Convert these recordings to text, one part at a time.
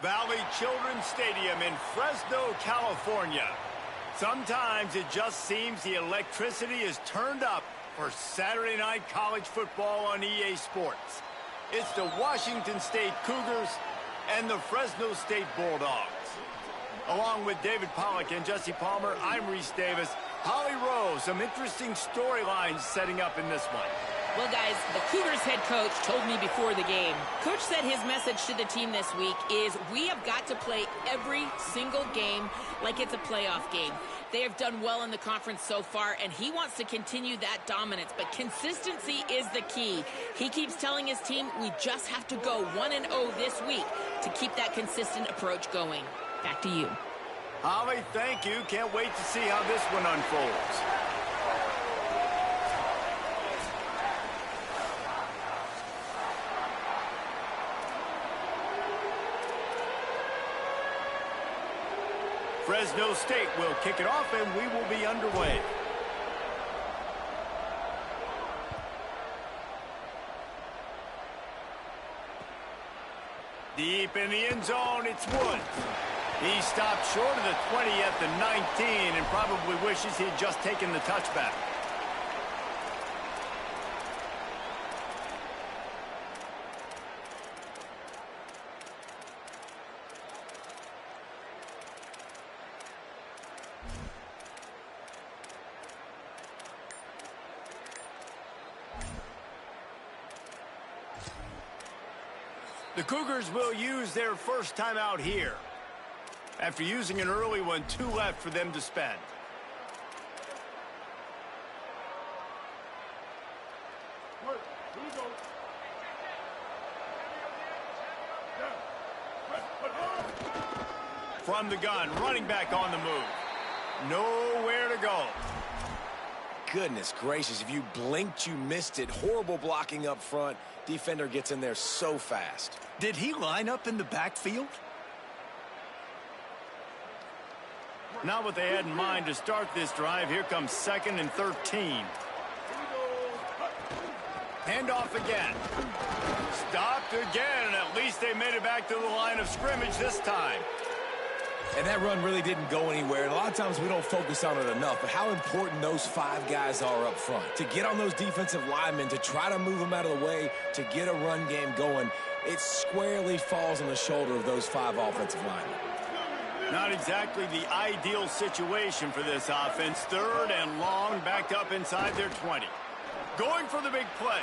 Valley Children's Stadium in Fresno, California. Sometimes it just seems the electricity is turned up for Saturday night college football on EA Sports. It's the Washington State Cougars and the Fresno State Bulldogs. Along with David Pollack and Jesse Palmer, I'm Reese Davis. Holly Rowe, some interesting storylines setting up in this one. Well, guys, the Cougars head coach told me before the game. Coach said his message to the team this week is we have got to play every single game like it's a playoff game. They have done well in the conference so far, and he wants to continue that dominance. But consistency is the key. He keeps telling his team we just have to go 1-0 this week to keep that consistent approach going. Back to you. Holly, thank you. Can't wait to see how this one unfolds. Fresno State will kick it off, and we will be underway. Deep in the end zone, it's Woods. He stopped short of the 20 at the 19 and probably wishes he'd just taken the touchback. The Cougars will use their first time out here. After using an early one, 2 left for them to spend. From the gun, running back on the move. Nowhere to go. Goodness gracious, if you blinked, you missed it. Horrible blocking up front. Defender gets in there so fast. Did he line up in the backfield? Not what they had in mind to start this drive. Here comes 2nd and 13. Handoff again. Stopped again, and at least they made it back to the line of scrimmage this time. And that run really didn't go anywhere. And a lot of times we don't focus on it enough, but how important those 5 guys are up front. To get on those defensive linemen, to try to move them out of the way, to get a run game going, it squarely falls on the shoulder of those 5 offensive linemen. Not exactly the ideal situation for this offense. 3rd and long, backed up inside their 20. Going for the big play.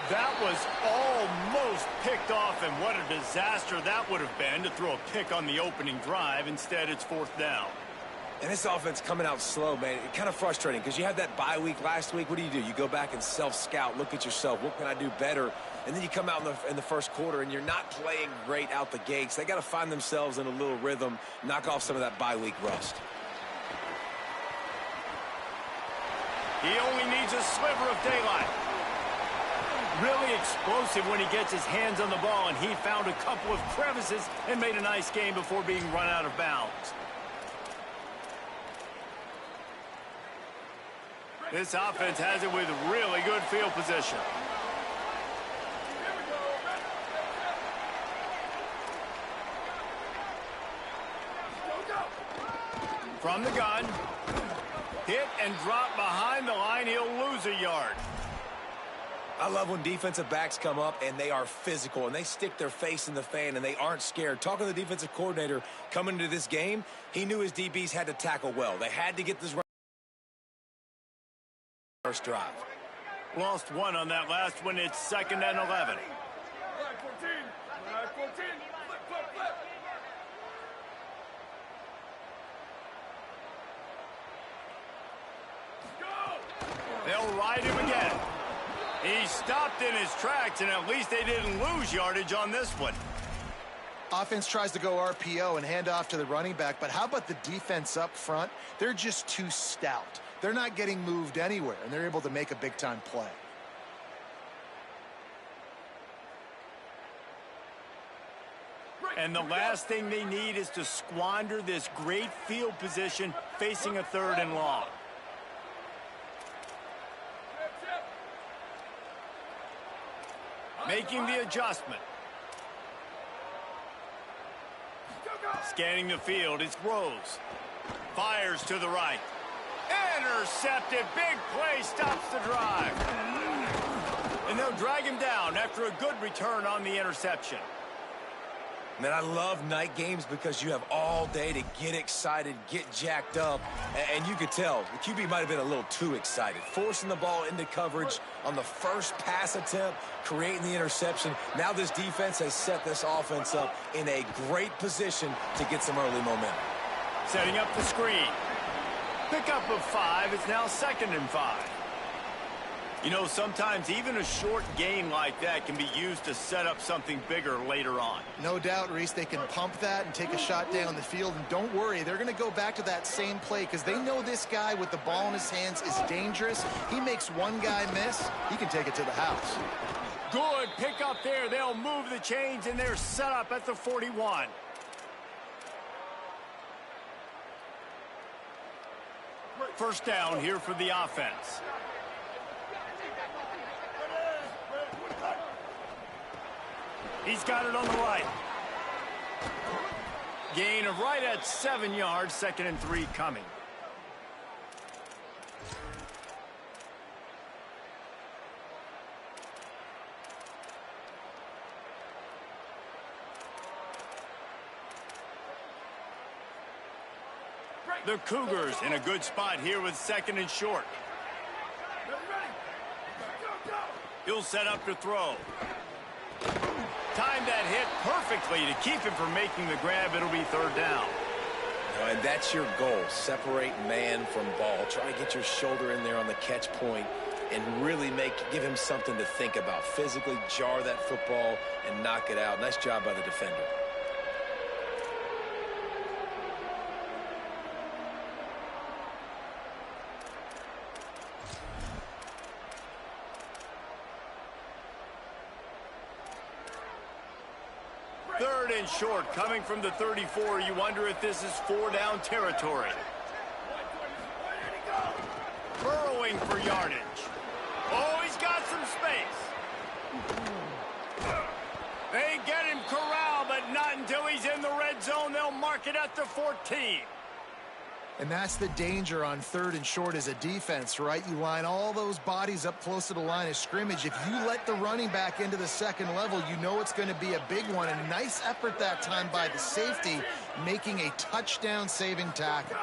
That was almost picked off, and what a disaster that would have been to throw a pick on the opening drive. Instead, it's 4th down. And this offense coming out slow, man. It's kind of frustrating because you had that bye week last week. What do? You go back and self-scout, look at yourself. What can I do better? And then you come out in the first quarter, and you're not playing great out the gates. They got to find themselves in a little rhythm, knock off some of that bye week rust. He only needs a sliver of daylight. Really explosive when he gets his hands on the ball, and he found a couple of crevices and made a nice game before being run out of bounds. This offense has it with really good field position. From the gun. Hit and drop behind the line. He'll lose a yard. I love when defensive backs come up and they are physical and they stick their face in the fan and they aren't scared. Talking to the defensive coordinator coming into this game, he knew his DBs had to tackle well. They had to get this first drive. Lost 1 on that last one. It's 2nd and 11. They'll ride him again. He stopped in his tracks, and at least they didn't lose yardage on this one. Offense tries to go RPO and hand off to the running back, but how about the defense up front? They're just too stout. They're not getting moved anywhere, and they're able to make a big-time play. And the last thing they need is to squander this great field position facing a 3rd and long. Making the adjustment. Scanning the field, it's Rose. Fires to the right. Intercepted. Big play stops the drive. And they'll drag him down after a good return on the interception. Man, I love night games because you have all day to get excited, get jacked up, and you could tell the QB might have been a little too excited. Forcing the ball into coverage on the first pass attempt, creating the interception. Now this defense has set this offense up in a great position to get some early momentum. Setting up the screen. Pickup of 5. It's now 2nd and 5. You know, sometimes even a short game like that can be used to set up something bigger later on. No doubt, Reese, they can pump that and take a shot down the field. And don't worry, they're going to go back to that same play because they know this guy with the ball in his hands is dangerous. He makes one guy miss, he can take it to the house. Good pick up there. They'll move the chains, and they're set up at the 41. First down here for the offense. He's got it on the right. Gain of right at 7 yards, 2nd and 3 coming. The Cougars in a good spot here with 2nd and short. He'll set up to throw. Timed that hit perfectly to keep him from making the grab. It'll be 3rd down. And that's your goal. Separate man from ball. Try to get your shoulder in there on the catch point and really give him something to think about. Physically jar that football and knock it out. Nice job by the defender. Short coming from the 34. You wonder if this is 4-down territory. Burrowing for yardage. Oh, he's got some space. They get him corralled, but not until he's in the red zone. They'll mark it at the 14. And that's the danger on 3rd and short as a defense, right? You line all those bodies up close to the line of scrimmage. If you let the running back into the 2nd level, you know it's going to be a big one. And nice effort that time by the safety, making a touchdown-saving tackle.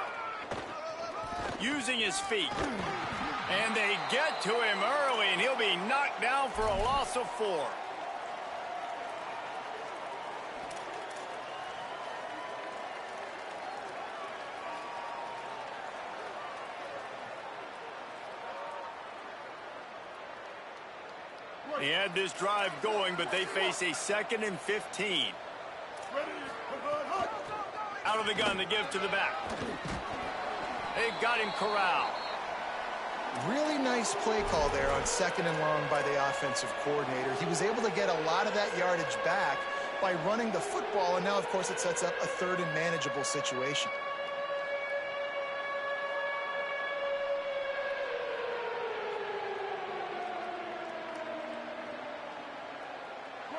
Using his feet. And they get to him early, and he'll be knocked down for a loss of 4. He had this drive going, but they face a 2nd and 15. Out of the gun to give to the back. They got him corralled. Really nice play call there on 2nd and long by the offensive coordinator. He was able to get a lot of that yardage back by running the football, and now, of course, it sets up a 3rd and manageable situation.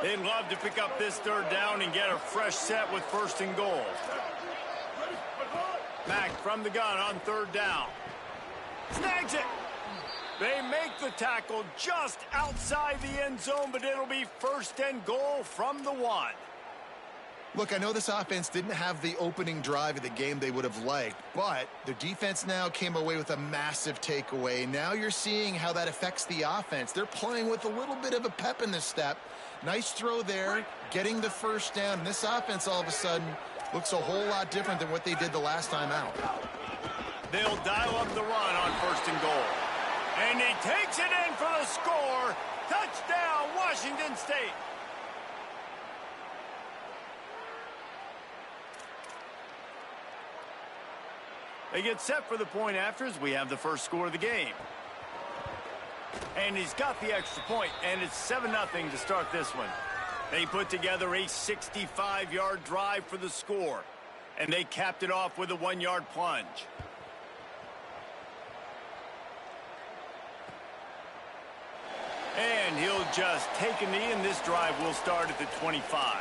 They'd love to pick up this 3rd down and get a fresh set with 1st and goal. Back from the gun on 3rd down. Snags it. They make the tackle just outside the end zone, but it'll be 1st and goal from the 1. Look, I know this offense didn't have the opening drive of the game they would have liked, but the defense now came away with a massive takeaway. Now you're seeing how that affects the offense. They're playing with a little bit of a pep in the step. Nice throw there, getting the 1st down. And this offense all of a sudden looks a whole lot different than what they did the last time out. They'll dial up the run on 1st and goal. And he takes it in for the score. Touchdown, Washington State. They get set for the point afters. We have the first score of the game. And he's got the extra point, and it's 7-0 to start this one. They put together a 65-yard drive for the score, and they capped it off with a 1-yard plunge. And he'll just take a knee, and this drive will start at the 25.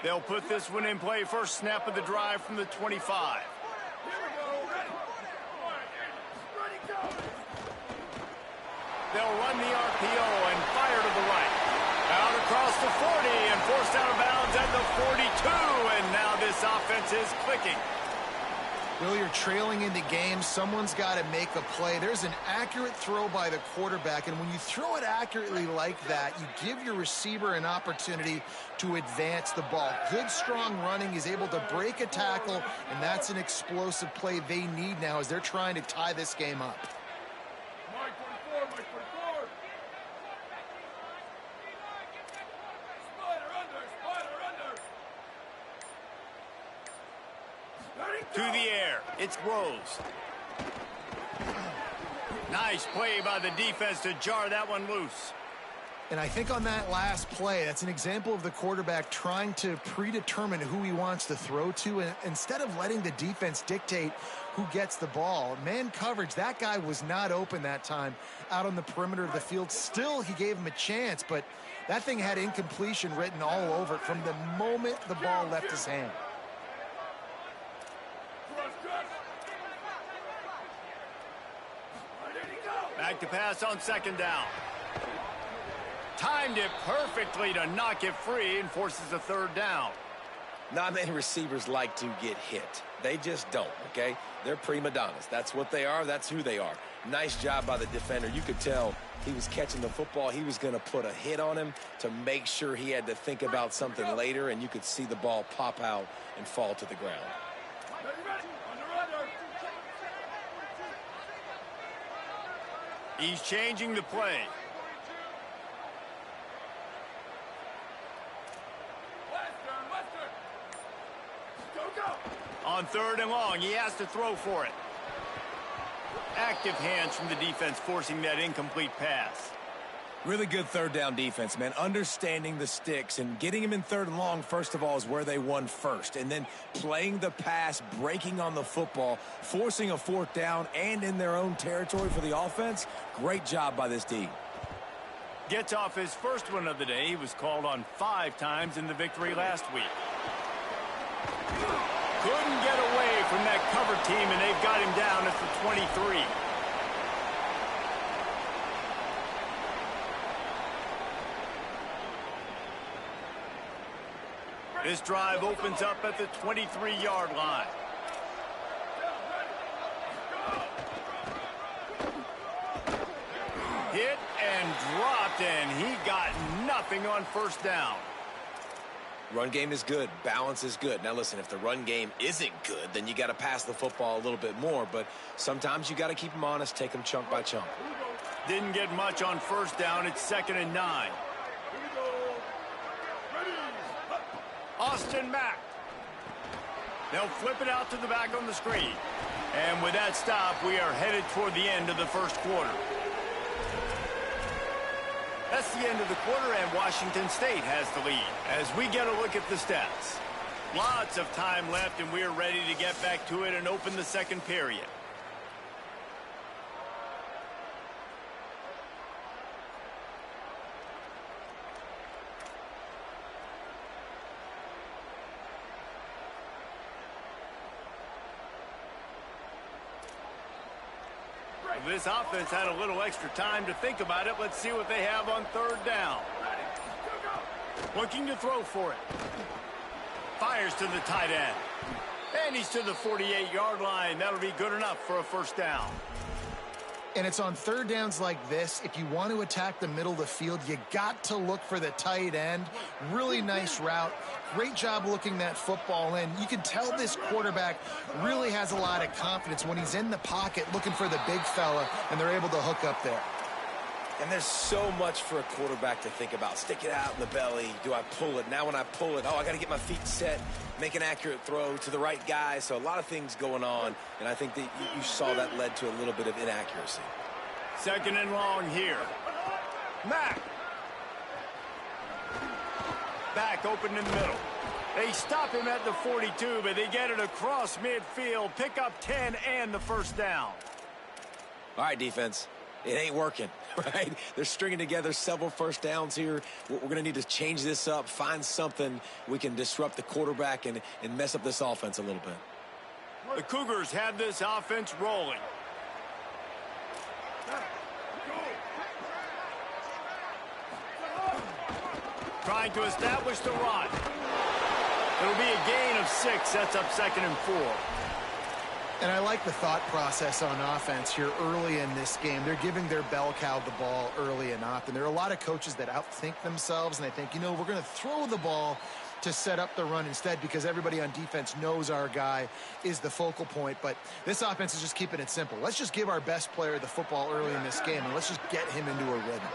They'll put this one in play first snap of the drive from the 25. They'll run the RPO and fire to the right. Out across the 40 and forced out of bounds at the 42. And now this offense is clicking. Well, you're trailing into games. Someone's got to make a play. There's an accurate throw by the quarterback, and when you throw it accurately like that, you give your receiver an opportunity to advance the ball. Good, strong running. He's able to break a tackle, and that's an explosive play they need now as they're trying to tie this game up. To the air, it's Rose. Nice play by the defense to jar that one loose. And I think on that last play, that's an example of the quarterback trying to predetermine who he wants to throw to, and instead of letting the defense dictate who gets the ball. Man coverage, that guy was not open that time out on the perimeter of the field. Still, he gave him a chance, but that thing had incompletion written all over it from the moment the ball left his hand. Back to pass on second down. Timed it perfectly to knock it free and forces a third down. Not many receivers like to get hit. They just don't, okay? They're prima donnas. That's what they are. That's who they are. Nice job by the defender. You could tell he was catching the football. He was going to put a hit on him to make sure he had to think about something later, and you could see the ball pop out and fall to the ground. He's changing the play. On third and long, he has to throw for it. Active hands from the defense forcing that incomplete pass. Really good third down defense, man. Understanding the sticks and getting him in third and long, first of all, is where they won first. And then playing the pass, breaking on the football, forcing a fourth down and in their own territory for the offense. Great job by this team. Gets off his first one of the day. He was called on 5 times in the victory last week. Couldn't get away from that cover team, and they've got him down at the 23. This drive opens up at the 23-yard line. Hit and dropped, and he got nothing on first down. Run game is good. Balance is good. Now, listen, if the run game isn't good, then you got to pass the football a little bit more. But sometimes you got to keep them honest, take them chunk by chunk. Didn't get much on first down. It's 2nd and 9. Austin Mack. They'll flip it out to the back on the screen. And with that stop, we are headed toward the end of the first quarter. That's the end of the quarter, and Washington State has the lead. As we get a look at the stats. Lots of time left, and we're ready to get back to it and open the second period. This offense had a little extra time to think about it. Let's see what they have on third down. Looking to throw for it. Fires to the tight end. And he's to the 48-yard line. That'll be good enough for a first down. And it's on third downs like this. If you want to attack the middle of the field, you got to look for the tight end. Really nice route. Great job looking that football in. You can tell this quarterback really has a lot of confidence when he's in the pocket looking for the big fella, and they're able to hook up there. And there's so much for a quarterback to think about. Stick it out in the belly. Do I pull it? Now when I pull it, I got to get my feet set, make an accurate throw to the right guy. So a lot of things going on, and I think that you saw that led to a little bit of inaccuracy. 2nd and long here. Mack. Back open in the middle. They stop him at the 42, but they get it across midfield. Pick up 10 and the first down. All right, defense. It ain't working, right? They're stringing together several first downs here. We're going to need to change this up, find something we can disrupt the quarterback and mess up this offense a little bit. The Cougars have this offense rolling. Trying to establish the run. It'll be a gain of 6. That's up 2nd and 4. And I like the thought process on offense here early in this game. They're giving their bell cow the ball early and often. There are a lot of coaches that outthink themselves, and they think, you know, we're going to throw the ball to set up the run instead because everybody on defense knows our guy is the focal point. But this offense is just keeping it simple. Let's just give our best player the football early in this game, and let's just get him into a rhythm.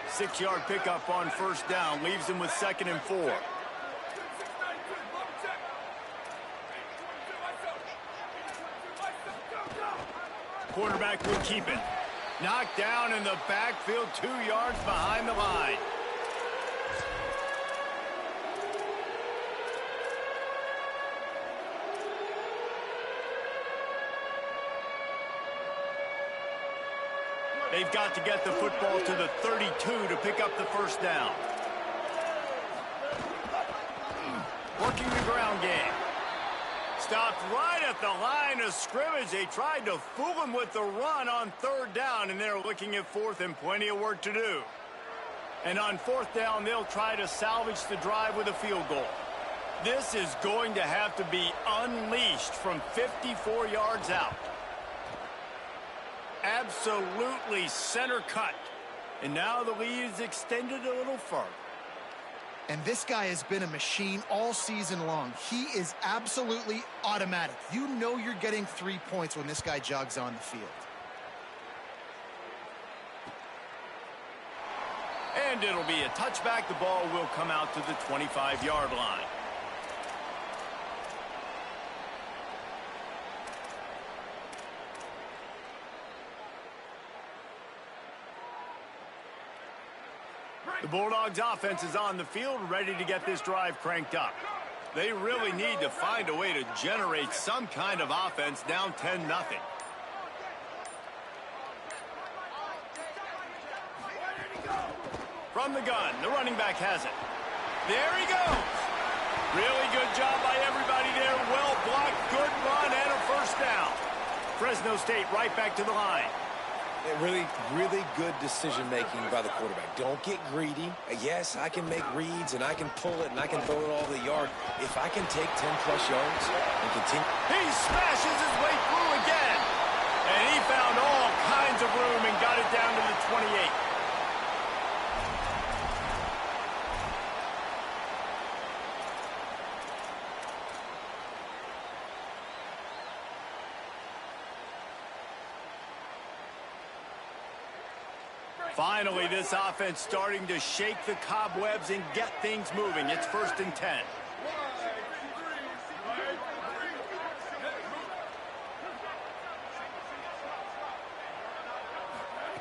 6-yard pickup on first down leaves him with 2nd and 4. Quarterback will keep it. Knocked down in the backfield, 2 yards behind the line. They've got to get the football to the 32 to pick up the first down. Working the ground game. Stopped right at the line of scrimmage. They tried to fool him with the run on 3rd down, and they're looking at 4th and plenty of work to do. And on 4th down, they'll try to salvage the drive with a field goal. This is going to have to be unleashed from 54 yards out. Absolutely center cut. And now the lead is extended a little further. And this guy has been a machine all season long. He is absolutely automatic. You know you're getting 3 points when this guy jogs on the field. And it'll be a touchback. The ball will come out to the 25-yard line. The Bulldogs offense is on the field, ready to get this drive cranked up. They really need to find a way to generate some kind of offense down 10-0. From the gun, the running back has it. There he goes. Really good job by everybody there. Well blocked, good run, and a first down. Fresno State right back to the line. Really good decision-making by the quarterback. Don't get greedy. Yes, I can make reads, and I can pull it, and I can throw it all the yard. If I can take 10-plus yards and continue. He smashes his way through again. And he found all kinds of room and got it down to the 28. Finally, this offense starting to shake the cobwebs and get things moving. It's 1st and 10.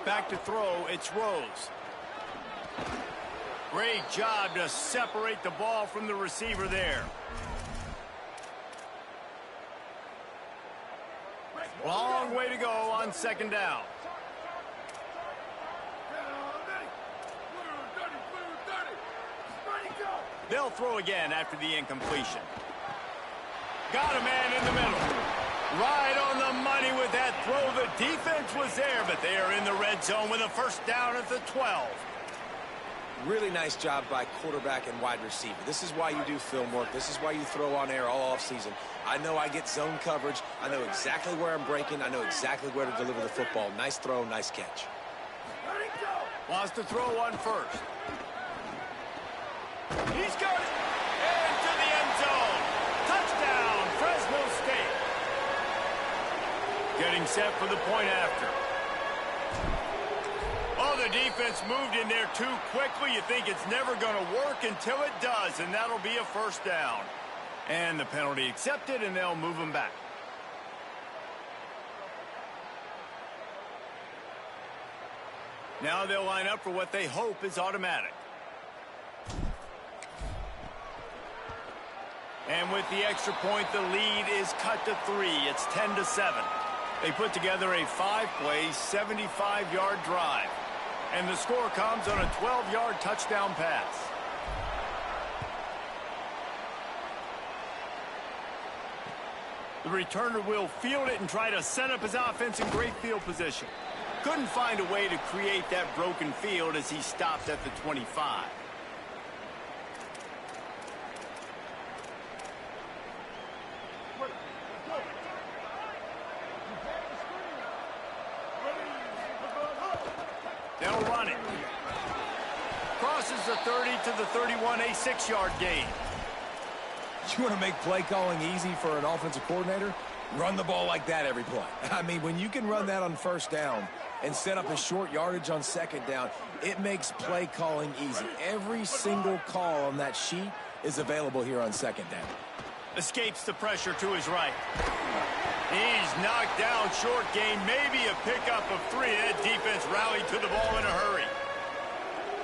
Back to throw, it's Rose. Great job to separate the ball from the receiver there. Long way to go on 2nd down. They'll throw again after the incompletion. Got a man in the middle. Right on the money with that throw. The defense was there, but they are in the red zone with a first down at the 12. Really nice job by quarterback and wide receiver. This is why you do film work. This is why you throw on air all off season. I know I get zone coverage. I know exactly where I'm breaking. I know exactly where to deliver the football. Nice throw, nice catch. Wants to throw on first. He's got it. And to the end zone. Touchdown, Fresno State. Getting set for the point after. Oh, the defense moved in there too quickly. You think it's never going to work until it does, and that'll be a first down. And the penalty accepted, and they'll move them back. Now they'll line up for what they hope is automatic. And with the extra point, the lead is cut to 3. It's 10-7. They put together a 5-play, 75-yard drive. And the score comes on a 12-yard touchdown pass. The returner will field it and try to set up his offense in great field position. Couldn't find a way to create that broken field as he stopped at the 25. They'll run it. Crosses the 30 to the 31, a 6-yard gain. You want to make play calling easy for an offensive coordinator? Run the ball like that every play. I mean, when you can run that on first down and set up a short yardage on second down, it makes play calling easy. Every single call on that sheet is available here on second down. Escapes the pressure to his right. He's knocked down, short gain, maybe a pickup of 3. That defense rallied to the ball in a hurry.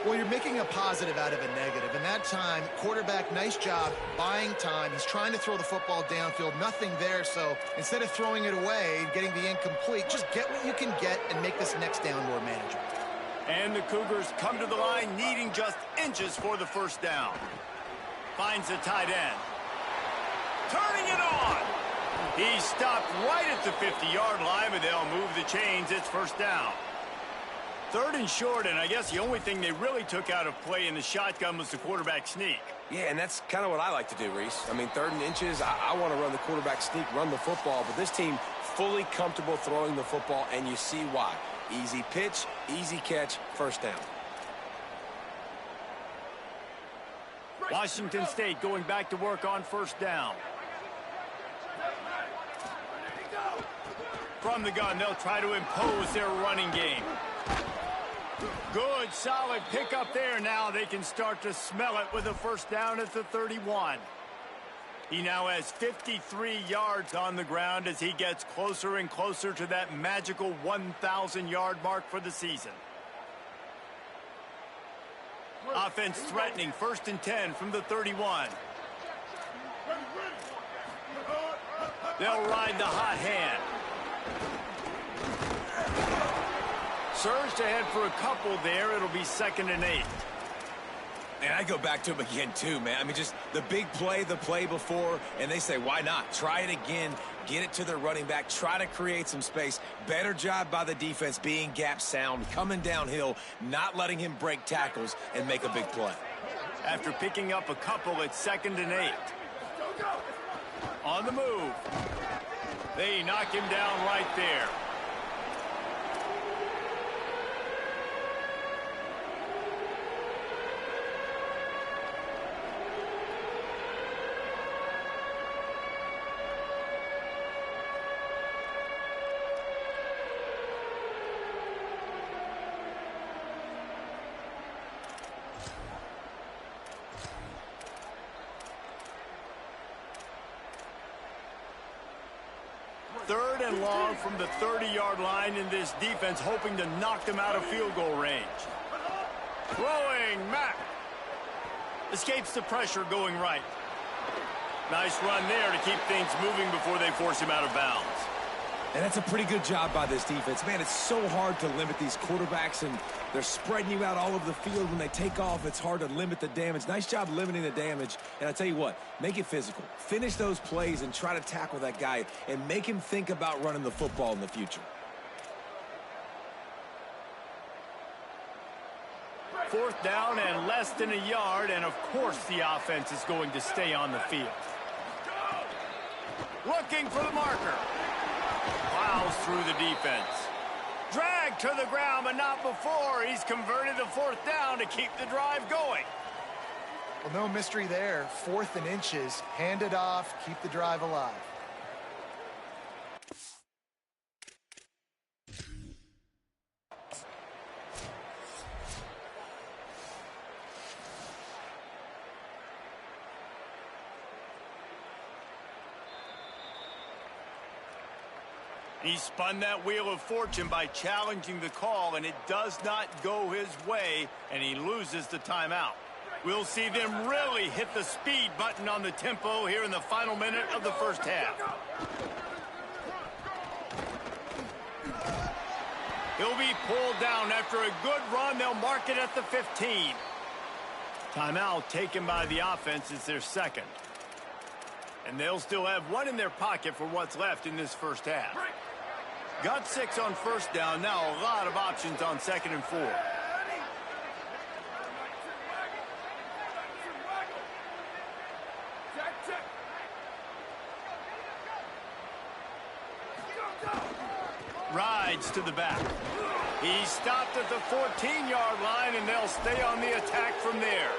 Well, you're making a positive out of a negative. And that time, quarterback, nice job, buying time. He's trying to throw the football downfield, nothing there. So instead of throwing it away and getting the incomplete, just get what you can get and make this next down more manageable. And the Cougars come to the line needing just inches for the first down. Finds the tight end. Turning it on. He stopped right at the 50-yard line, but they'll move the chains. It's first down. 3rd and short, and I guess the only thing they really took out of play in the shotgun was the quarterback sneak. Yeah, and that's kind of what I like to do, Reese. I mean, 3rd and inches, I want to run the quarterback sneak, run the football, but this team fully comfortable throwing the football, and you see why. Easy pitch, easy catch, first down. Washington State going back to work on first down. From the gun, they'll try to impose their running game. Good, solid pickup there. Now they can start to smell it with a first down at the 31. He now has 53 yards on the ground as he gets closer and closer to that magical 1,000-yard mark for the season. Offense threatening, 1st and 10 from the 31. They'll ride the hot hand. Surged ahead for a couple there. It'll be 2nd and 8. And I go back to him again, too, man. I mean, just the big play, the play before, and they say, why not? Try it again, get it to their running back, try to create some space. Better job by the defense being gap sound, coming downhill, not letting him break tackles and make a big play. After picking up a couple, it's 2nd and 8. On the move. They knock him down right there. Third and long from the 30-yard line, in this defense hoping to knock them out of field goal range. Throwing, Mack. Escapes the pressure going right. Nice run there to keep things moving before they force him out of bounds. And that's a pretty good job by this defense. Man, it's so hard to limit these quarterbacks, and they're spreading you out all over the field. When they take off, it's hard to limit the damage. Nice job limiting the damage. And I tell you what, make it physical. Finish those plays and try to tackle that guy and make him think about running the football in the future. 4th down and less than a yard, and of course the offense is going to stay on the field. Looking for the marker. Plows through the defense. Dragged to the ground, but not before. He's converted a 4th down to keep the drive going. Well, no mystery there. 4th and inches. Hand it off. Keep the drive alive. He spun that wheel of fortune by challenging the call, and it does not go his way, and he loses the timeout. We'll see them really hit the speed button on the tempo here in the final minute of the first half. He'll be pulled down after a good run. They'll mark it at the 15. Timeout taken by the offense is their second. And they'll still have one in their pocket for what's left in this first half. Got 6 on first down. Now a lot of options on 2nd and 4. Rides to the back. He stopped at the 14-yard line, and they'll stay on the attack from there.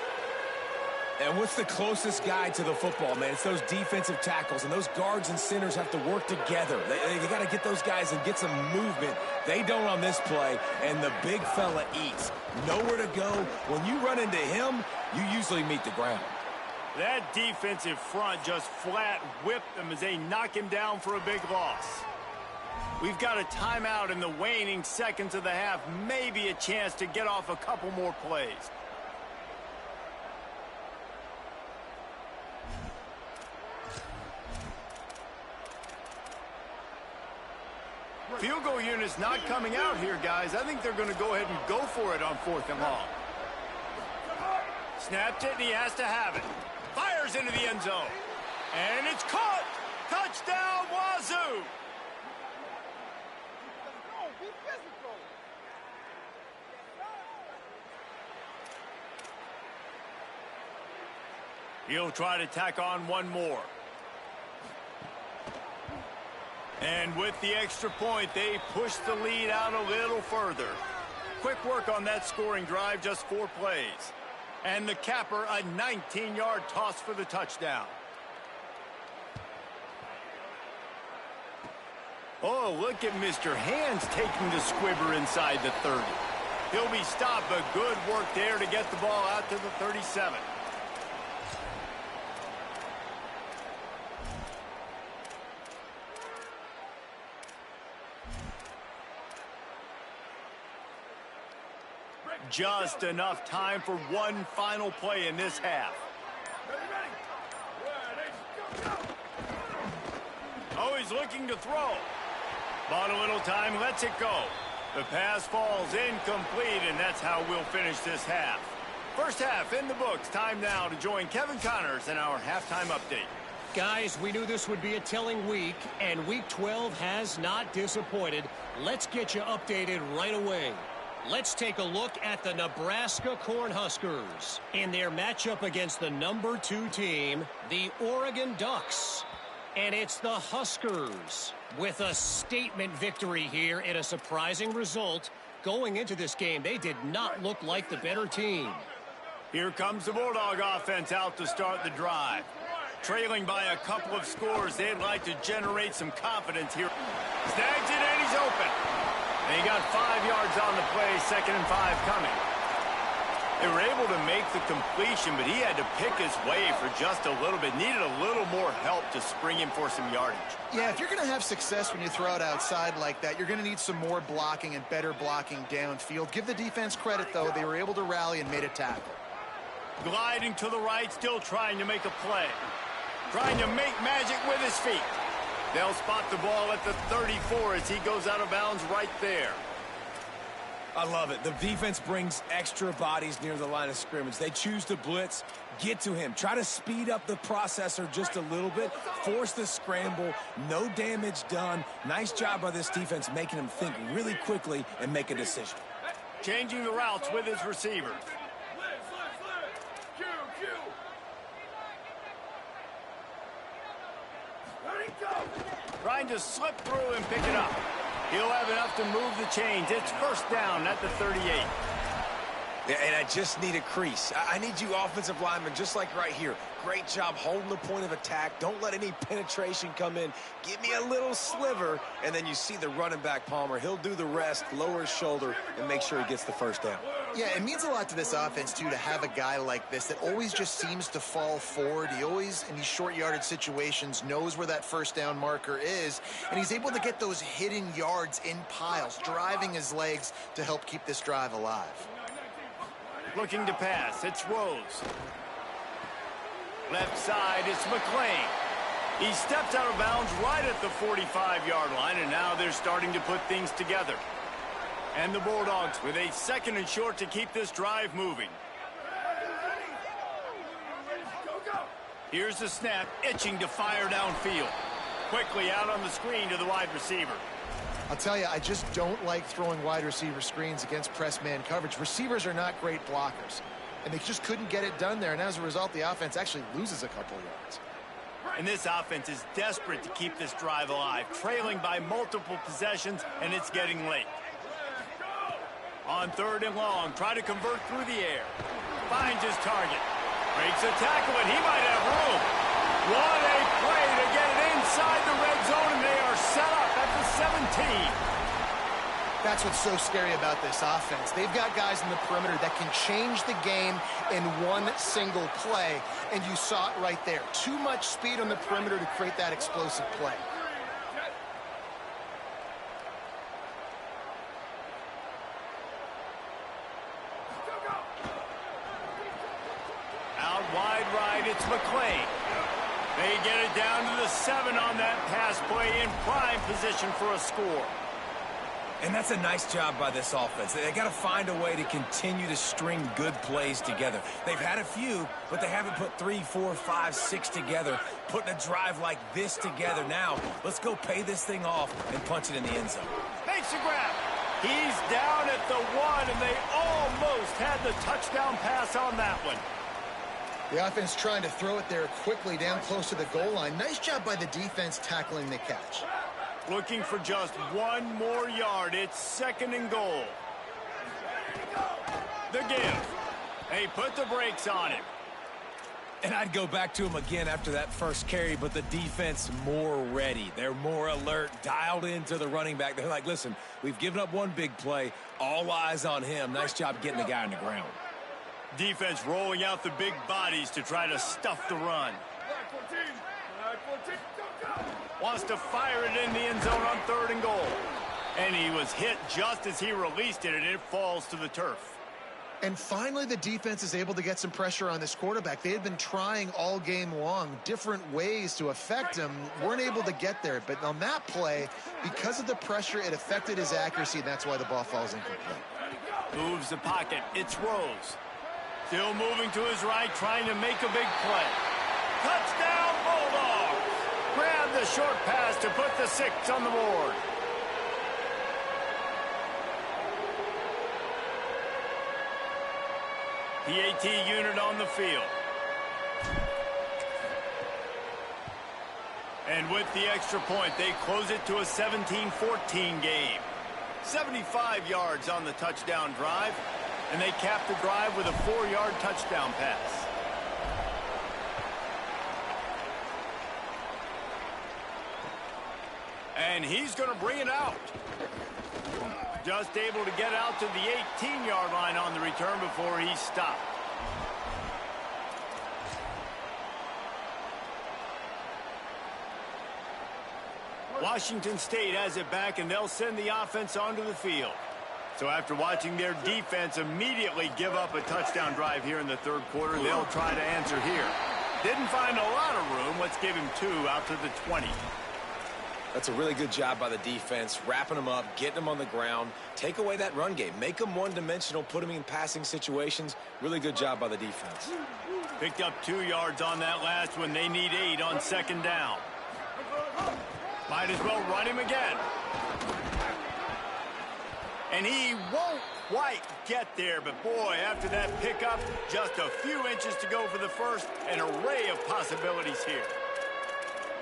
And what's the closest guy to the football, man? It's those defensive tackles, and those guards and centers have to work together. They got to get those guys and get some movement. They don't on this play, and the big fella eats. Nowhere to go. When you run into him, you usually meet the ground. That defensive front just flat whipped them as they knock him down for a big loss. We've got a timeout in the waning seconds of the half. Maybe a chance to get off a couple more plays. Field goal unit's not coming out here, guys. I think they're going to go ahead and go for it on 4th and long. Snapped it, and he has to have it. Fires into the end zone. And it's caught. Touchdown, Wazoo. He'll try to tack on one more. And with the extra point, they push the lead out a little further. Quick work on that scoring drive, just 4 plays. And the capper, a 19-yard toss for the touchdown. Oh, look at Mr. Hands taking the squibber inside the 30. He'll be stopped, but good work there to get the ball out to the 37. Just enough time for one final play in this half. Oh, he's looking to throw. Bought a little time, lets it go. The pass falls incomplete, and that's how we'll finish this half. First half in the books. Time now to join Kevin Connors in our halftime update. Guys, we knew this would be a telling week, and Week 12 has not disappointed. Let's get you updated right away. Let's take a look at the Nebraska Cornhuskers in their matchup against the number 2 team, the Oregon Ducks. And it's the Huskers with a statement victory here in a surprising result. Going into this game, they did not look like the better team. Here comes the Bulldog offense out to start the drive. Trailing by a couple of scores, they'd like to generate some confidence here. Snags it, and he's open. And he got 5 yards on the play, 2nd and 5 coming. They were able to make the completion, but he had to pick his way for just a little bit. Needed a little more help to spring him for some yardage. Yeah, if you're going to have success when you throw it outside like that, you're going to need some more blocking and better blocking downfield. Give the defense credit, though. They were able to rally and made a tackle. Gliding to the right, still trying to make a play. Trying to make magic with his feet. They'll spot the ball at the 34 as he goes out of bounds right there. I love it. The defense brings extra bodies near the line of scrimmage. They choose to blitz, get to him, try to speed up the processor just a little bit, force the scramble, no damage done. Nice job by this defense making him think really quickly and make a decision. Changing the routes with his receivers. Trying to slip through and pick it up. He'll have enough to move the chains. It's first down at the 38. Yeah, and I just need a crease. I need you offensive linemen, just like right here. Great job holding the point of attack. Don't let any penetration come in. Give me a little sliver, and then you see the running back, Palmer. He'll do the rest, lower his shoulder, and make sure he gets the first down. Yeah, it means a lot to this offense, too, to have a guy like this that always just seems to fall forward. He always, in these short yardage situations, knows where that first down marker is, and he's able to get those hidden yards in piles, driving his legs to help keep this drive alive. Looking to pass, it's Rose. Left side, it's McClain. He steps out of bounds right at the 45-yard line, and now they're starting to put things together. And the Bulldogs with a 2nd and short to keep this drive moving. Here's the snap, itching to fire downfield. Quickly out on the screen to the wide receiver. I'll tell you, I just don't like throwing wide receiver screens against press man coverage. Receivers are not great blockers, and they just couldn't get it done there. And as a result, the offense actually loses a couple yards. And this offense is desperate to keep this drive alive, trailing by multiple possessions, and it's getting late. On 3rd and long, try to convert through the air. Finds his target. Breaks a tackle, and he might have room. What a play to get it inside the red zone, and they are set up at the 17. That's what's so scary about this offense. They've got guys in the perimeter that can change the game in one single play, and you saw it right there. Too much speed on the perimeter to create that explosive play. Out wide right, it's McClain. They get it down to the 7 on that pass play, in prime position for a score. And that's a nice job by this offense. They got to find a way to continue to string good plays together. They've had a few, but they haven't put 3, 4, 5, 6 together, putting a drive like this together. Now, let's go pay this thing off and punch it in the end zone. Makes a grab. He's down at the 1, and they almost had the touchdown pass on that one. The offense trying to throw it there quickly down close to the goal line. Nice job by the defense tackling the catch. Looking for just 1 more yard. It's 2nd and goal. The give. They put the brakes on him. And I'd go back to him again after that first carry, but the defense more ready. They're more alert, dialed into the running back. They're like, listen, we've given up one big play. All eyes on him. Nice job getting the guy on the ground. Defense rolling out the big bodies to try to stuff the run. Wants to fire it in the end zone on 3rd and goal. And he was hit just as he released it, and it falls to the turf. And finally, the defense is able to get some pressure on this quarterback. They had been trying all game long, different ways to affect him, weren't able to get there. But on that play, because of the pressure, it affected his accuracy, and that's why the ball falls incomplete. Moves the pocket. It's Rose. Still moving to his right, trying to make a big play. Touchdown, Bulldogs! Grab the short pass to put the 6 on the board. PAT unit on the field. And with the extra point, they close it to a 17-14 game. 75 yards on the touchdown drive, and they cap the drive with a 4-yard touchdown pass. And he's going to bring it out. Just able to get out to the 18-yard line on the return before he stopped. Washington State has it back, and they'll send the offense onto the field. So after watching their defense immediately give up a touchdown drive here in the 3rd quarter, they'll try to answer here. Didn't find a lot of room. Let's give him 2 out to the 20. That's a really good job by the defense, wrapping them up, getting them on the ground, take away that run game, make them one-dimensional, put them in passing situations. Really good job by the defense. Picked up 2 yards on that last one. They need 8 on 2nd down. Might as well run him again. And he won't quite get there, but boy, after that pickup, just a few inches to go for the first. An array of possibilities here.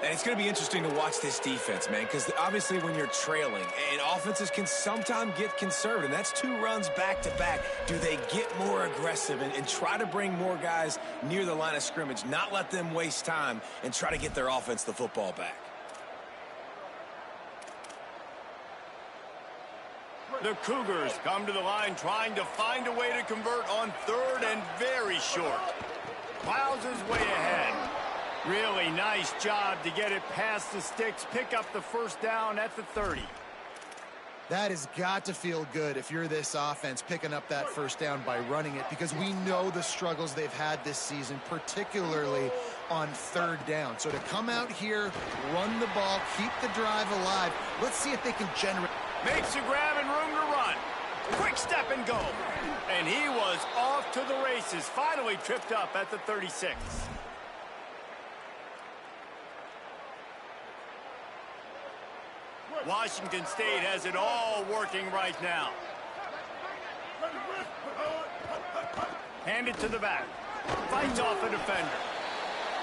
And it's going to be interesting to watch this defense, man, because obviously when you're trailing, and offenses can sometimes get conservative, and that's 2 runs back-to-back. Do they get more aggressive and try to bring more guys near the line of scrimmage, not let them waste time, and try to get their offense the football back? The Cougars come to the line trying to find a way to convert on 3rd and very short. Wowzers way ahead. Really nice job to get it past the sticks, pick up the first down at the 30. That has got to feel good if you're this offense picking up that first down by running it, because we know the struggles they've had this season, particularly on 3rd down. So to come out here, run the ball, keep the drive alive, let's see if they can generate. Makes a grab and room to run. Quick step and go. And he was off to the races, finally tripped up at the 36. Washington State has it all working right now. Hand it to the back. Fights off a defender.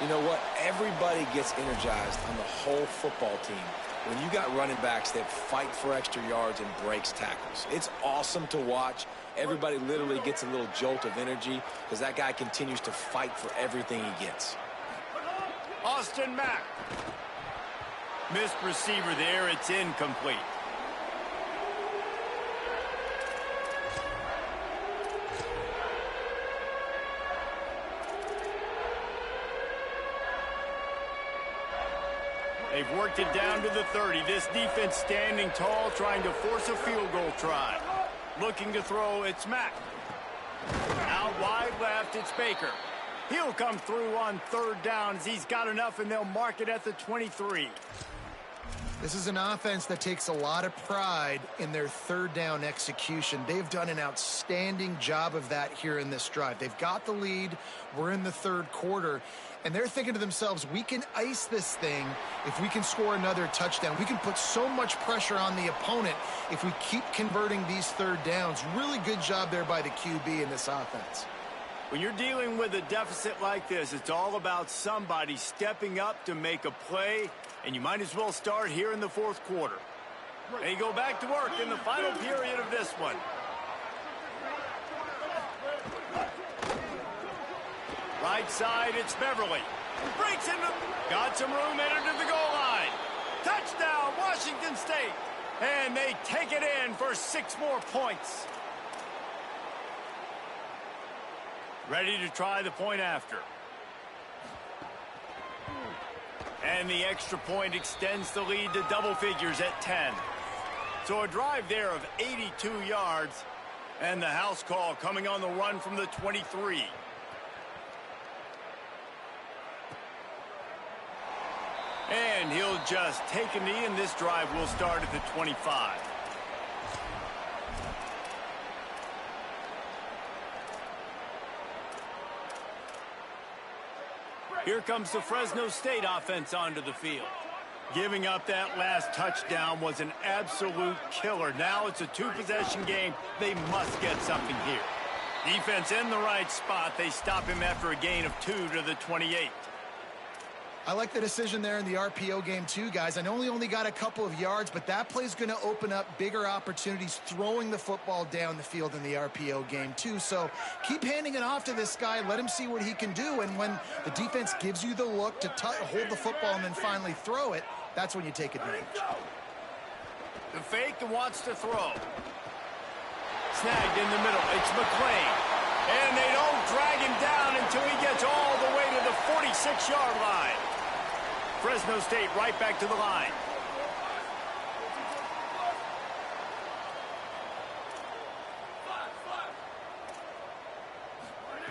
You know what? Everybody gets energized on the whole football team when you got running backs that fight for extra yards and breaks tackles. It's awesome to watch. Everybody literally gets a little jolt of energy because that guy continues to fight for everything he gets. Austin Mack. Missed receiver there. It's incomplete. They've worked it down to the 30. This defense standing tall, trying to force a field goal try. Looking to throw, it's Mack. Out wide left, it's Baker. He'll come through on third down as he's got enough, and they'll mark it at the 23. This is an offense that takes a lot of pride in their third down execution. They've done an outstanding job of that here in this drive. They've got the lead. We're in the third quarter. And they're thinking to themselves, we can ice this thing if we can score another touchdown. We can put so much pressure on the opponent if we keep converting these third downs. Really good job there by the QB in this offense. When you're dealing with a deficit like this, it's all about somebody stepping up to make a play, and you might as well start here in the fourth quarter. They go back to work in the final period of this one. Right side, it's Beverly. Breaks into, got some room, entered to the goal line. Touchdown, Washington State. And they take it in for 6 more points. Ready to try the point after. And the extra point extends the lead to double figures at 10. So a drive there of 82 yards. And the house call coming on the run from the 23. And he'll just take a knee, and this drive will start at the 25. Here comes the Fresno State offense onto the field. Giving up that last touchdown was an absolute killer. Now it's a 2-possession game. They must get something here. Defense in the right spot. They stop him after a gain of 2 to the 28. I like the decision there in the RPO game too, guys. I know he only got a couple of yards, but that play's going to open up bigger opportunities throwing the football down the field in the RPO game too. So keep handing it off to this guy. Let him see what he can do. And when the defense gives you the look to hold the football and then finally throw it, that's when you take advantage. The fake and wants to throw. Snagged in the middle. It's McClain. And they don't drag him down until he gets all the way to the 46-yard line. Fresno State right back to the line.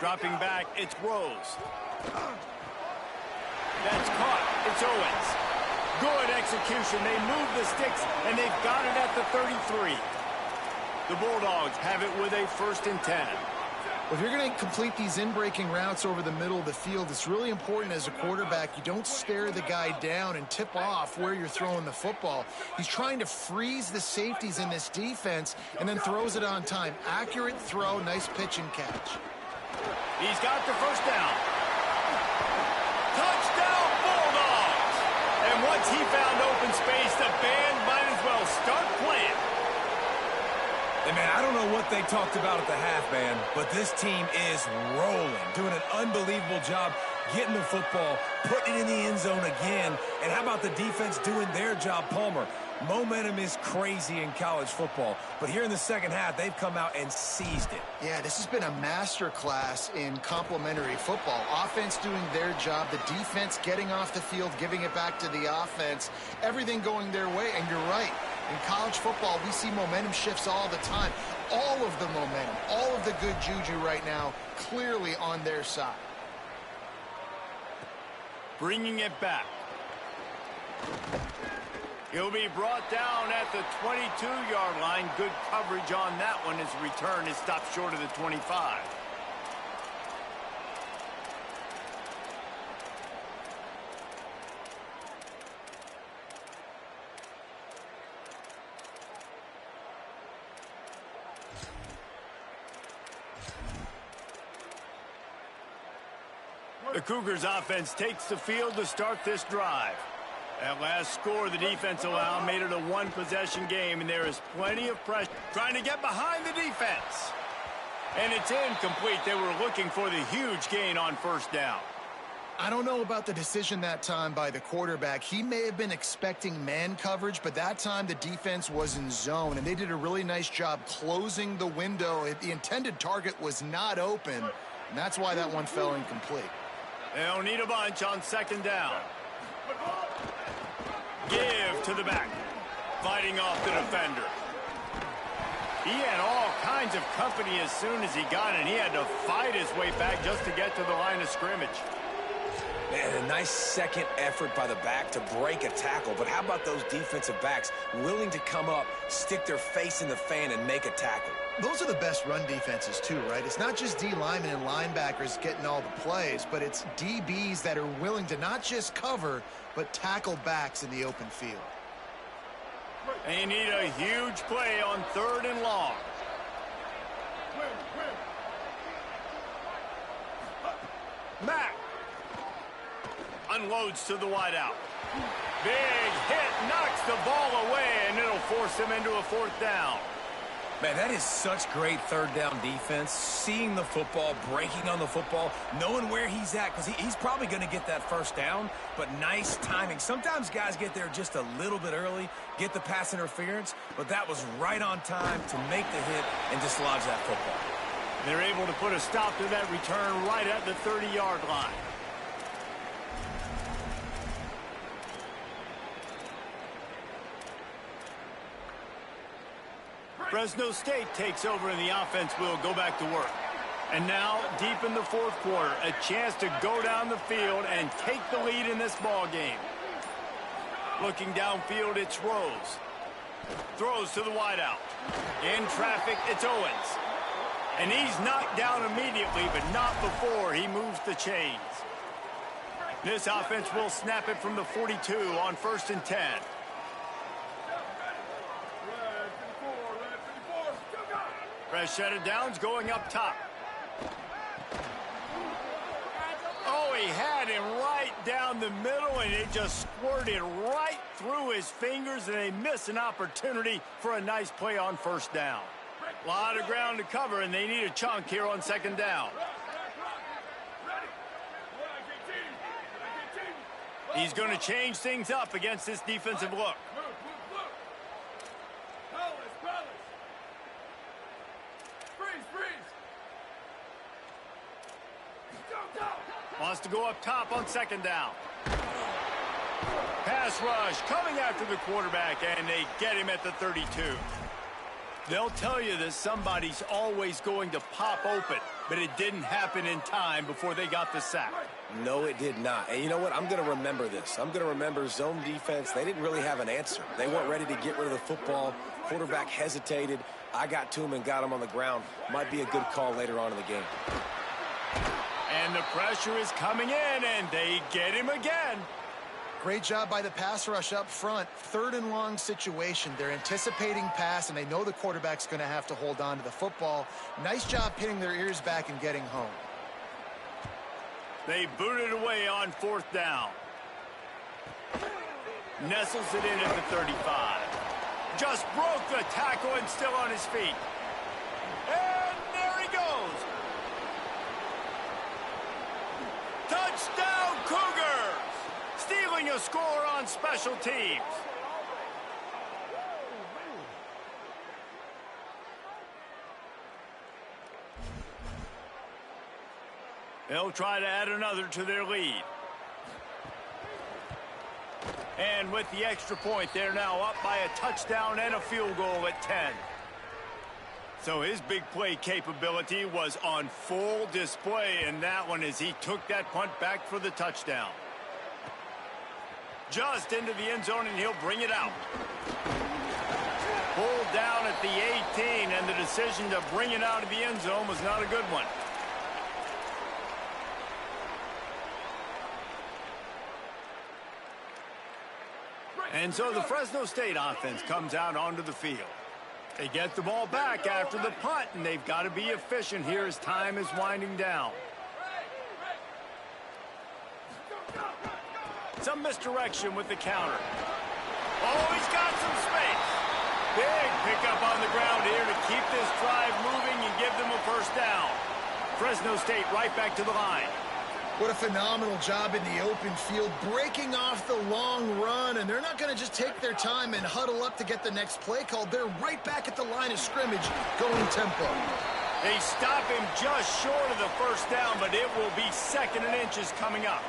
Dropping back, it's Rose. That's caught. It's Owens. Good execution. They move the sticks, and they've got it at the 33. The Bulldogs have it with a 1st and 10. If you're going to complete these in-breaking routes over the middle of the field, it's really important as a quarterback you don't stare the guy down and tip off where you're throwing the football. He's trying to freeze the safeties in this defense and then throws it on time. Accurate throw, nice pitch and catch. He's got the 1st down. Touchdown, Bulldogs! And once he found open space, the band might as well start playing. Hey, man, I don't know what they talked about at the half, man, but this team is rolling, doing an unbelievable job getting the football, putting it in the end zone again. And how about the defense doing their job, Palmer? Momentum is crazy in college football, but here in the second half, they've come out and seized it. Yeah, this has been a master class in complementary football. Offense doing their job, the defense getting off the field, giving it back to the offense, everything going their way, and you're right. In college football, we see momentum shifts all the time. All of the momentum, all of the good juju right now, clearly on their side. Bringing it back. He'll be brought down at the 22-yard line. Good coverage on that one as return is stopped short of the 25. The Cougars offense takes the field to start this drive. That last score the defense allowed made it a one-possession game, and there is plenty of pressure trying to get behind the defense. And it's incomplete. They were looking for the huge gain on first down. I don't know about the decision that time by the quarterback. He may have been expecting man coverage, but that time the defense was in zone, and they did a really nice job closing the window. The intended target was not open, and that's why that one fell incomplete. They'll need a bunch on second down. Give to the back. Fighting off the defender. He had all kinds of company as soon as he got it. He had to fight his way back just to get to the line of scrimmage. Man, a nice second effort by the back to break a tackle. But how about those defensive backs willing to come up, stick their face in the fan, and make a tackle? Those are the best run defenses too, right? It's not just D linemen and linebackers getting all the plays, but it's DBs that are willing to not just cover, but tackle backs in the open field. They need a huge play on 3rd and long. Mack unloads to the wideout. Big hit, knocks the ball away, and it'll force him into a 4th down. Man, that is such great third down defense. Seeing the football, breaking on the football, knowing where he's at, because he's probably going to get that first down, but nice timing. Sometimes guys get there just a little bit early, get the pass interference, but that was right on time to make the hit and dislodge that football. They're able to put a stop to that return right at the 30-yard line. Fresno State takes over and the offense will go back to work. And now, deep in the 4th quarter, a chance to go down the field and take the lead in this ball game. Looking downfield, it's Rose. Throws to the wideout. In traffic, it's Owens. And he's knocked down immediately, but not before he moves the chains. This offense will snap it from the 42 on 1st and 10. Fresh set of downs going up top. Oh, he had him right down the middle, and it just squirted right through his fingers, and they miss an opportunity for a nice play on 1st down. A lot of ground to cover, and they need a chunk here on 2nd down. He's going to change things up against this defensive look. Wants to go up top on 2nd down. Pass rush coming after the quarterback, and they get him at the 32. They'll tell you that somebody's always going to pop open, but it didn't happen in time before they got the sack. No, it did not. And you know what? I'm going to remember this. I'm going to remember zone defense. They didn't really have an answer. They weren't ready to get rid of the football. Quarterback hesitated. I got to him and got him on the ground. Might be a good call later on in the game. And the pressure is coming in, and they get him again. Great job by the pass rush up front. 3rd and long situation. They're anticipating pass, and they know the quarterback's going to have to hold on to the football. Nice job pinning their ears back and getting home. They boot it away on 4th down. Nestles it in at the 35. Just broke the tackle and still on his feet. And there he goes. Touchdown Cougars! Stealing a score on special teams. They'll try to add another to their lead. And with the extra point, they're now up by a touchdown and a field goal at 10. So his big play capability was on full display in that one as he took that punt back for the touchdown. Just into the end zone, and he'll bring it out. Pulled down at the 18, and the decision to bring it out of the end zone was not a good one. And so the Fresno State offense comes out onto the field. They get the ball back after the punt, and they've got to be efficient here as time is winding down. Some misdirection with the counter. Oh, he's got some space. Big pickup on the ground here to keep this drive moving and give them a first down. Fresno State right back to the line. What a phenomenal job in the open field, breaking off the long run, and they're not going to just take their time and huddle up to get the next play called. They're right back at the line of scrimmage, going tempo. They stop him just short of the first down, but it will be 2nd and inches coming up.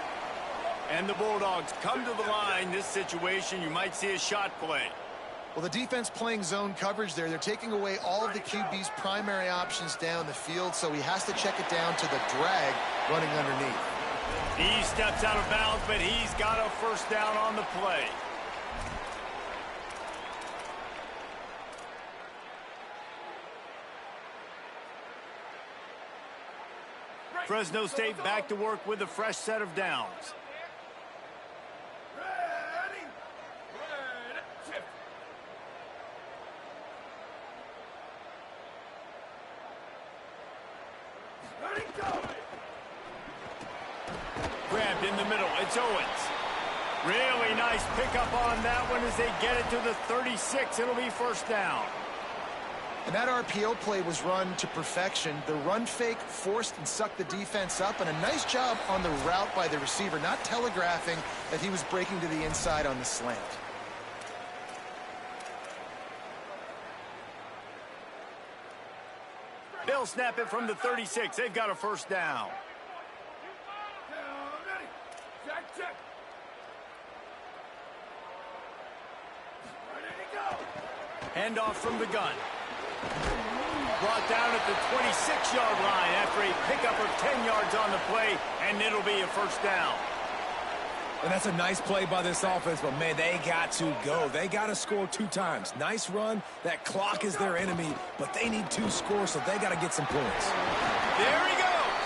And the Bulldogs come to the line. This situation, you might see a shot play. Well, the defense playing zone coverage there. They're taking away all of the QB's primary options down the field, so he has to check it down to the drag running underneath. He steps out of bounds, but he's got a first down on the play. Fresno State back to work with a fresh set of downs. Grabbed in the middle. It's Owens. Really nice pickup on that one as they get it to the 36. It'll be first down. And that RPO play was run to perfection. The run fake forced and sucked the defense up, and a nice job on the route by the receiver, not telegraphing that he was breaking to the inside on the slant. They'll snap it from the 36. They've got a first down. Handoff from the gun. Brought down at the 26-yard line after a pickup of 10 yards on the play, and it'll be a first down. And that's a nice play by this offense, but, man, they got to go. They got to score 2 times. Nice run. That clock is their enemy, but they need 2 scores, so they got to get some points. There he goes.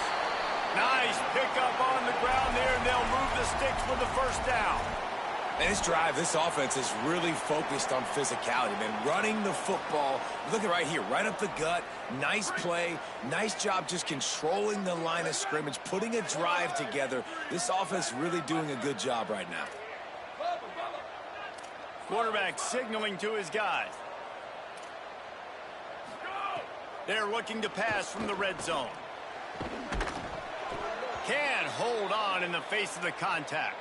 Nice pickup on the ground there, and they'll move the sticks with the first down. And this drive, this offense is really focused on physicality, man. Running the football. Look at right here, right up the gut. Nice play. Nice job just controlling the line of scrimmage, putting a drive together. This offense really doing a good job right now. Quarterback signaling to his guys. They're looking to pass from the red zone. Can't hold on in the face of the contact.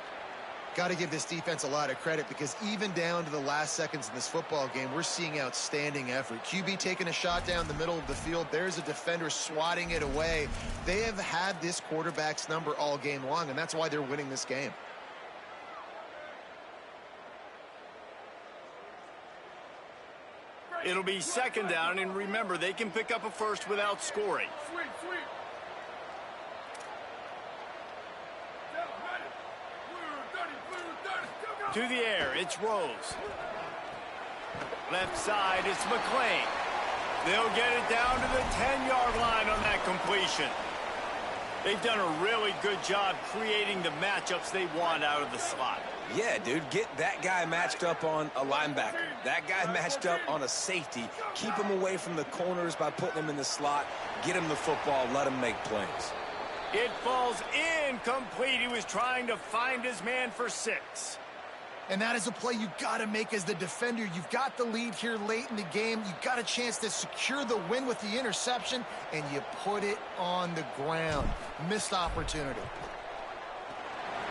Got to give this defense a lot of credit, because even down to the last seconds in this football game, we're seeing outstanding effort. QB taking a shot down the middle of the field. There's a defender swatting it away. They have had this quarterback's number all game long, and that's why they're winning this game. It'll be 2nd down, and remember, they can pick up a first without scoring. To the air, it's Rose. Left side, it's McClain. They'll get it down to the 10-yard line on that completion. They've done a really good job creating the matchups they want out of the slot. Yeah, dude, get that guy matched up on a linebacker. That guy matched up on a safety. Keep him away from the corners by putting him in the slot. Get him the football. Let him make plays. It falls incomplete. He was trying to find his man for 6. And that is a play you got to make as the defender. You've got the lead here late in the game. You've got a chance to secure the win with the interception, and you put it on the ground. Missed opportunity.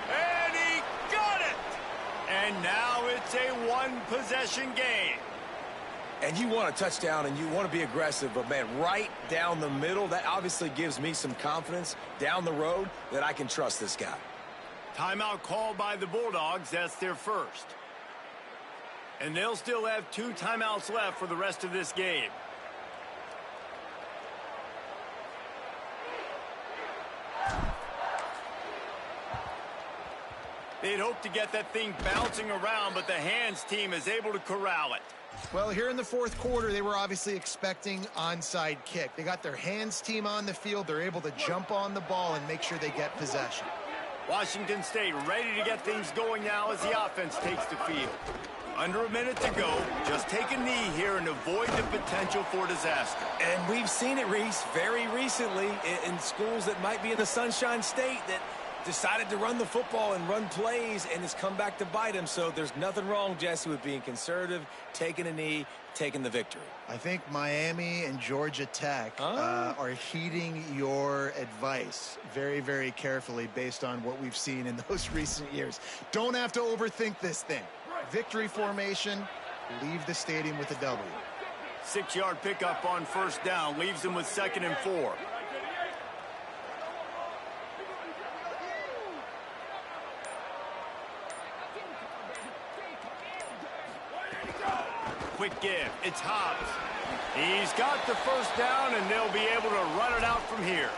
And he got it! And now it's a one-possession game. And you want a touchdown, and you want to be aggressive, but, man, right down the middle, that obviously gives me some confidence down the road that I can trust this guy. Timeout called by the Bulldogs. That's their first. And they'll still have 2 timeouts left for the rest of this game. They'd hoped to get that thing bouncing around, but the hands team is able to corral it. Well, here in the fourth quarter, they were obviously expecting onside kick. They got their hands team on the field. They're able to jump on the ball and make sure they get possession. Washington State ready to get things going now as the offense takes the field. Under a minute to go. Just take a knee here and avoid the potential for disaster. And we've seen it, Reese, very recently in schools that might be in the Sunshine State that decided to run the football and run plays, and it's come back to bite him. So there's nothing wrong, Jesse, with being conservative, taking a knee, taking the victory. I think Miami and Georgia Tech are heeding your advice very, very carefully based on what we've seen in those recent years. Don't have to overthink this thing. Victory formation, leave the stadium with a W. 6-yard pickup on first down leaves them with 2nd and 4. Quick give. It's Hobbs. He's got the first down, and they'll be able to run it out from here.